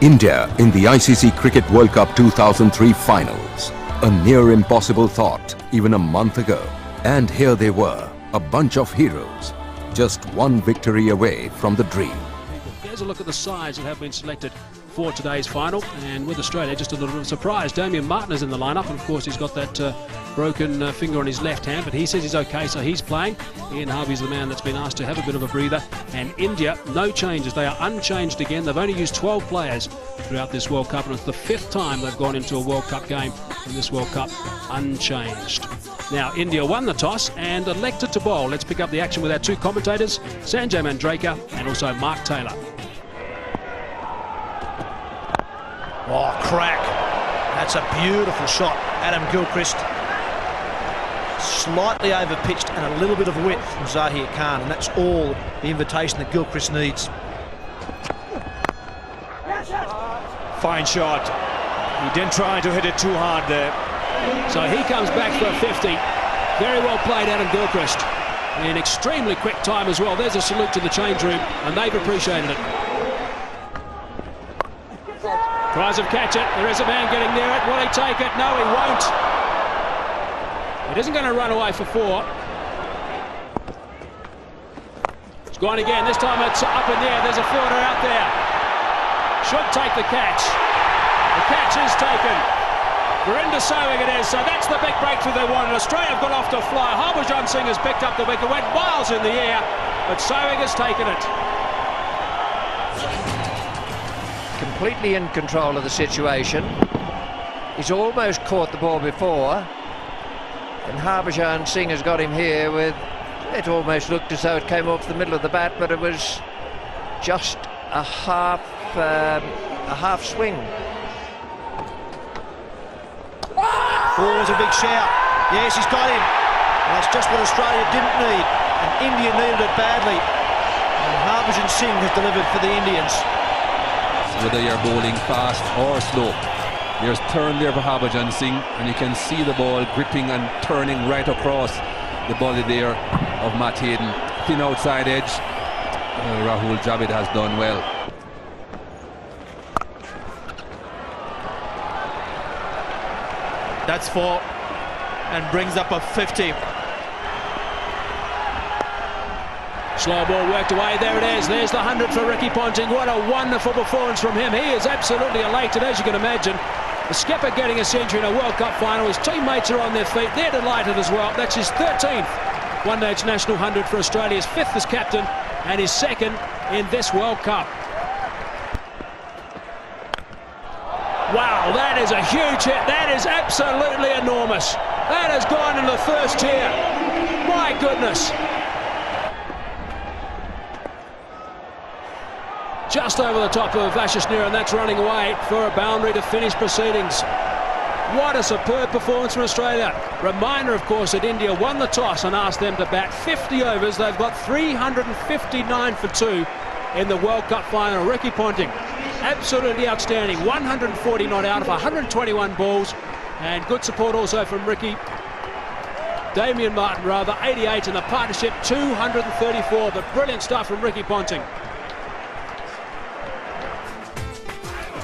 India in the ICC Cricket World Cup 2003 finals. A near impossible thought even a month ago. And here they were, a bunch of heroes, just one victory away from the dream. Here's a look at the sides that have been selected for today's final, and with Australia just a little bit of a surprise. Damien Martin is in the lineup, and of course he's got that broken finger on his left hand, but he says he's okay, so he's playing. Ian Harvey's the man that's been asked to have a bit of a breather. And India, no changes. They are unchanged again. They've only used 12 players throughout this World Cup, and it's the 5th time they've gone into a World Cup game in this World Cup unchanged. Now, India won the toss and elected to bowl. Let's pick up the action with our two commentators, Sanjay Mandraker and also Mark Taylor. Oh, crack. That's a beautiful shot. Adam Gilchrist. Slightly over-pitched and a little bit of width from Zahir Khan, and that's all the invitation that Gilchrist needs. Fine shot. He didn't try to hit it too hard there. So he comes back for a 50. Very well played, Adam Gilchrist. In extremely quick time as well. There's a salute to the change room, and they've appreciated it. Tries to catch it. There is a man getting near it. Will he take it? No, he won't. It isn't going to run away for 4. It's gone again. This time it's up in the air. There's a fielder out there. Should take the catch. The catch is taken. Virender Sehwag it is. So that's the big breakthrough they wanted. Australia have got off to a fly. Harbhajan Singh has picked up the wicket. Went miles in the air, but Sehwag has taken it. Completely in control of the situation. He's almost caught the ball before, and Harbhajan Singh has got him here with, it almost looked as though it came off the middle of the bat, but it was just a half swing. Oh, it was a big shout. Yes, he's got him. And that's just what Australia didn't need, and India needed it badly. And Harbhajan Singh has delivered for the Indians. Whether you're bowling fast or slow, there's turn there for Harbhajan Singh, and you can see the ball gripping and turning right across the body there of Matt Hayden. Thin outside edge. Rahul Dravid has done well. That's 4 and brings up a 50. Slow ball worked away. There it is. There's the 100 for Ricky Ponting. What a wonderful performance from him. He is absolutely elated, as you can imagine. The skipper getting a century in a World Cup final. His teammates are on their feet. They're delighted as well. That's his 13th one-day international 100 for Australia. His 5th as captain and his 2nd in this World Cup. Wow, that is a huge hit. That is absolutely enormous. That has gone in the first tier. My goodness. Just over the top of Ashishneer, and that's running away for a boundary to finish proceedings. What a superb performance from Australia. Reminder, of course, that India won the toss and asked them to bat 50 overs. They've got 359 for 2 in the World Cup final. Ricky Ponting, absolutely outstanding. 140 not out of 121 balls, and good support also from Damien Martin, 88 in the partnership, 234, but brilliant stuff from Ricky Ponting.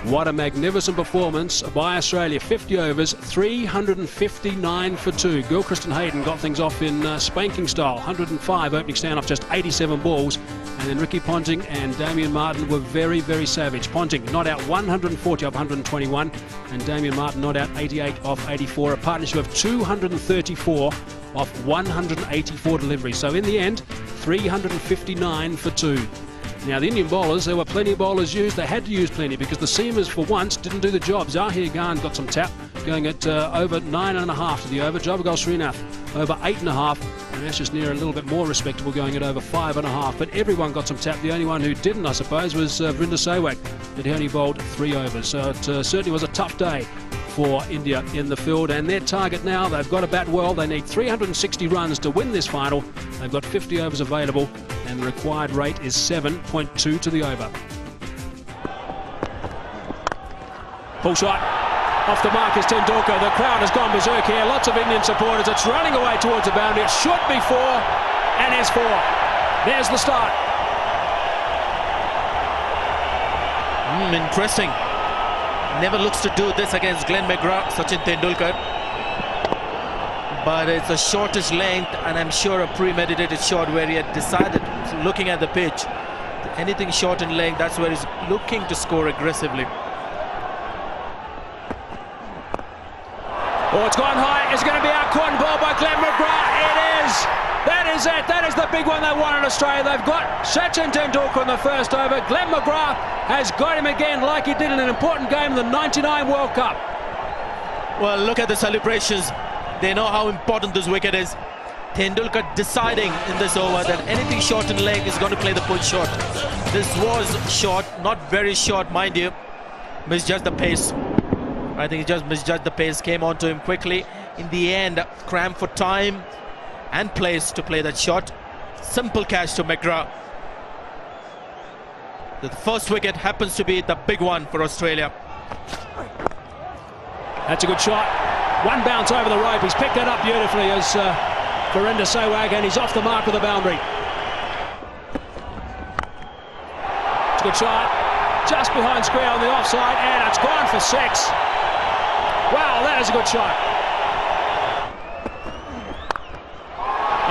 What a magnificent performance by Australia. 50 overs, 359 for 2. Gilchrist and Hayden got things off in spanking style. 105 opening stand off just 87 balls. And then Ricky Ponting and Damien Martin were very, very savage. Ponting not out 140 off 121. And Damien Martin not out 88 off 84. A partnership of 234 off 184 deliveries. So in the end, 359 for 2. Now, the Indian bowlers, there were plenty of bowlers used. They had to use plenty because the seamers, for once, didn't do the job. Zahir Khan got some tap, going at over 9.5 to the over. Javagal Srinath over 8.5. And Ashishneer a little bit more respectable, going at over 5.5. But everyone got some tap. The only one who didn't, I suppose, was Virender Sehwag. But he only bowled 3 overs. So it certainly was a tough day for India in the field, and their target now, they've got to bat well. They need 360 runs to win this final. They've got 50 overs available, and the required rate is 7.2 to the over. Pull shot off the mark is Tendulkar. The crowd has gone berserk here. Lots of Indian supporters. It's running away towards the boundary. It should be 4, and is 4. There's the start. Impressing. Never looks to do this against Glenn McGrath, Sachin Tendulkar. But it's a shortish length, and I'm sure a premeditated shot where he had decided, looking at the pitch, anything short in length, that's where he's looking to score aggressively. Oh, it's gone high. It's going to be out caught ball by Glenn McGrath. It is. That is it. That is the big one they won in Australia. They've got Sachin Tendulkar in the first over. Glenn McGrath has got him again like he did in an important game in the '99 World Cup. Well, look at the celebrations. They know how important this wicket is. Tendulkar deciding in this over that anything short in leg is going to play the pull shot. This was short, not very short, mind you. Misjudged the pace. I think he just misjudged the pace, came onto him quickly. In the end, crammed for time and place to play that shot. Simple catch to McGrath. The first wicket happens to be the big one for Australia. That's a good shot. One bounce over the rope. He's picked that up beautifully as Virender Sehwag, and he's off the mark of the boundary. It's a good shot. Just behind square on the offside, and it's gone for 6. Wow, that is a good shot.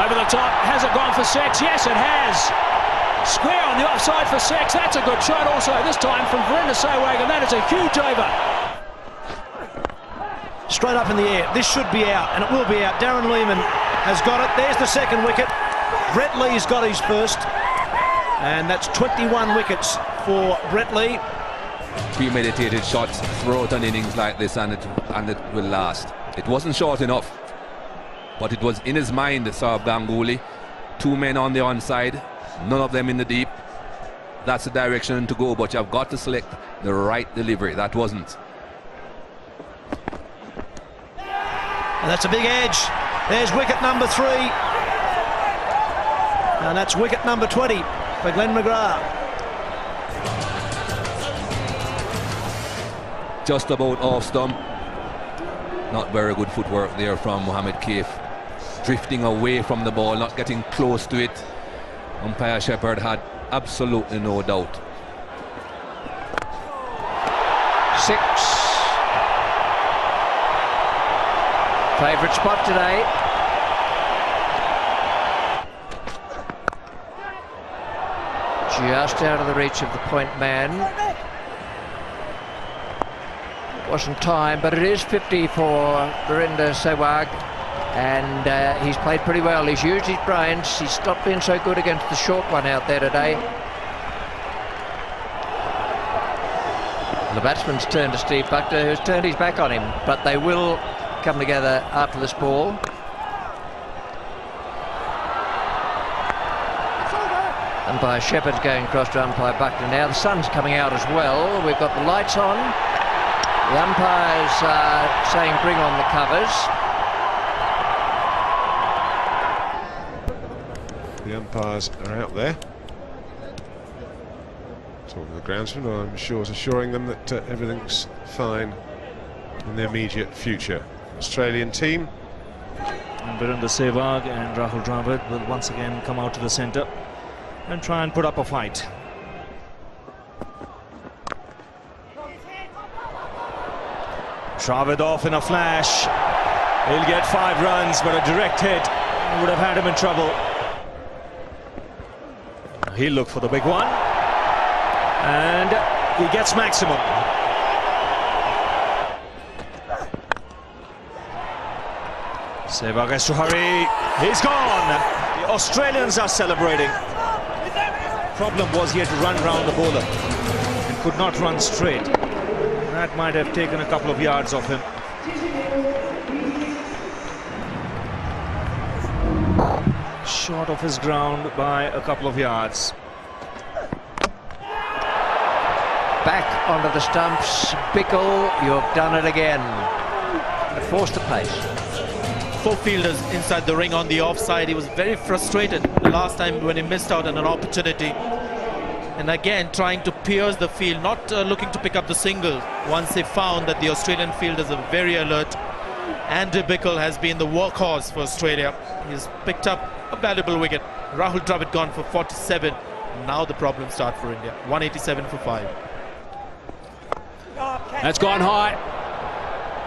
Over the top. Has it gone for 6? Yes, it has. Square on the offside for 6. That's a good shot also, this time from Virender Sehwag, and that is a huge over. Straight up in the air. This should be out, and it will be out. Darren Lehmann has got it. There's the second wicket. Brett Lee's got his first, and that's 21 wickets for Brett Lee. Premeditated shots throughout an innings like this, and it will last. It wasn't short enough, but it was in his mind, Saurabh Ganguly. 2 men on the onside, none of them in the deep. That's the direction to go, but you've got to select the right delivery. That wasn't. And that's a big edge. There's wicket number 3. And that's wicket number 20 for Glenn McGrath. Just about off stump. Not very good footwork there from Mohammed Kaif. Drifting away from the ball, not getting close to it. Umpire Shepherd had absolutely no doubt. 6. Favourite spot today. Just out of the reach of the point man. Wasn't time, but it is 50 for Virender Sehwag, and he's played pretty well. He's used his brains. He's not been so good against the short one out there today. The batsman's turned to Steve Buckner, who's turned his back on him, but they will come together after this ball. Umpire Shepherd's going across to umpire Buckner now. The sun's coming out as well. We've got the lights on. The umpires saying bring on the covers. The umpires are out there talking to the groundsman, I'm sure, is assuring them that everything's fine in the immediate future. Australian team. And Virender Sehwag and Rahul Dravid will once again come out to the centre and try and put up a fight. Dravid off in a flash. He'll get 5 runs, but a direct hit would have had him in trouble. He'll look for the big one, and he gets maximum. Sehwag has to hurry. He's gone. The Australians are celebrating. Problem was he had to run round the bowler and could not run straight. That might have taken a couple of yards off him. Short of his ground by a couple of yards. Back onto the stumps. Bickle, you've done it again. Forced the pace. 4 fielders inside the ring on the offside. He was very frustrated the last time when he missed out on an opportunity. And again, trying to pierce the field, not looking to pick up the single. Once they found that the Australian fielders are very alert. Andrew Bickle has been the workhorse for Australia. He's picked up a valuable wicket. Rahul Dravid gone for 47. Now the problems start for India. 187 for 5. That's gone high.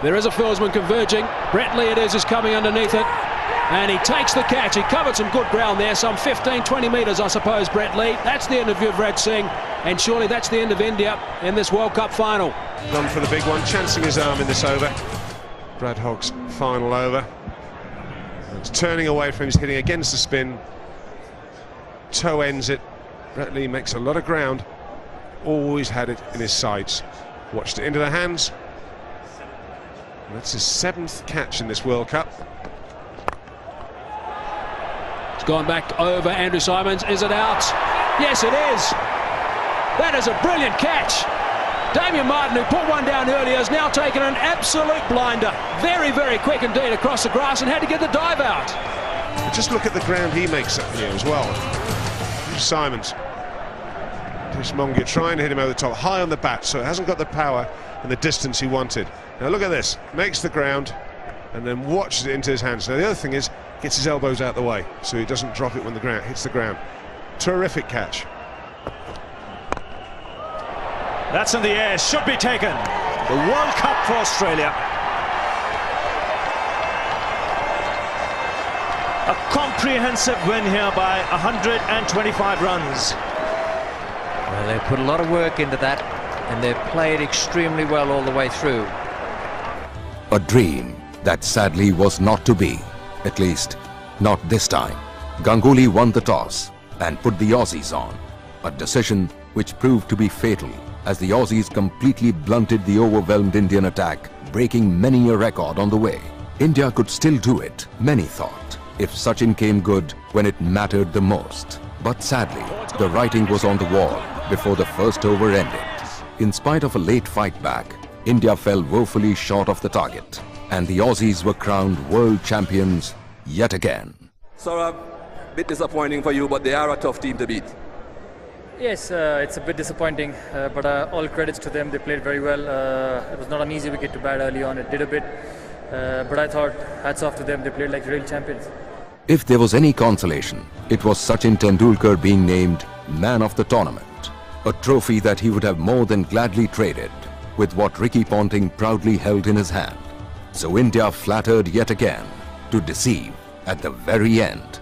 There is a fieldsman converging. Brett Lee it is coming underneath it. And he takes the catch. He covered some good ground there, some 15, 20 metres, I suppose, Brett Lee. That's the end of Yuvraj Singh, and surely that's the end of India in this World Cup final. Gone for the big one, chancing his arm in this over. Brad Hogg's final over. It's turning away from him, he's hitting against the spin. Toe ends it. Brett Lee makes a lot of ground. Always had it in his sights. Watched it into the hands. And that's his 7th catch in this World Cup. It's gone back over Andrew Simons. Is it out? Yes, it is. That is a brilliant catch. Damien Martin, who put one down earlier, has now taken an absolute blinder. Very, very quick indeed across the grass and had to get the dive out. But just look at the ground he makes up here as well. Simons. Mongia trying to hit him over the top, high on the bat, so it hasn't got the power and the distance he wanted. Now look at this, makes the ground and then watches it into his hands. Now the other thing is, gets his elbows out the way so he doesn't drop it when the ground hits the ground. Terrific catch. That's in the air, should be taken. The World Cup for Australia. A comprehensive win here by 125 runs. Well, they put a lot of work into that, and they've played extremely well all the way through. A dream that sadly was not to be, at least not this time. Ganguly won the toss and put the Aussies on, a decision which proved to be fatal as the Aussies completely blunted the overwhelmed Indian attack, breaking many a record on the way. India could still do it, many thought, if Sachin came good when it mattered the most. But sadly, the writing was on the wall before the first over ended. In spite of a late fight back, India fell woefully short of the target, and the Aussies were crowned world champions yet again. Saurabh, a bit disappointing for you, but they are a tough team to beat. Yes, it's a bit disappointing, but all credits to them. They played very well. It was not an easy wicket to bat early on. It did a bit, but I thought hats off to them. They played like real champions. If there was any consolation, it was Sachin Tendulkar being named man of the tournament, a trophy that he would have more than gladly traded with what Ricky Ponting proudly held in his hand. So India flattered yet again to deceive at the very end.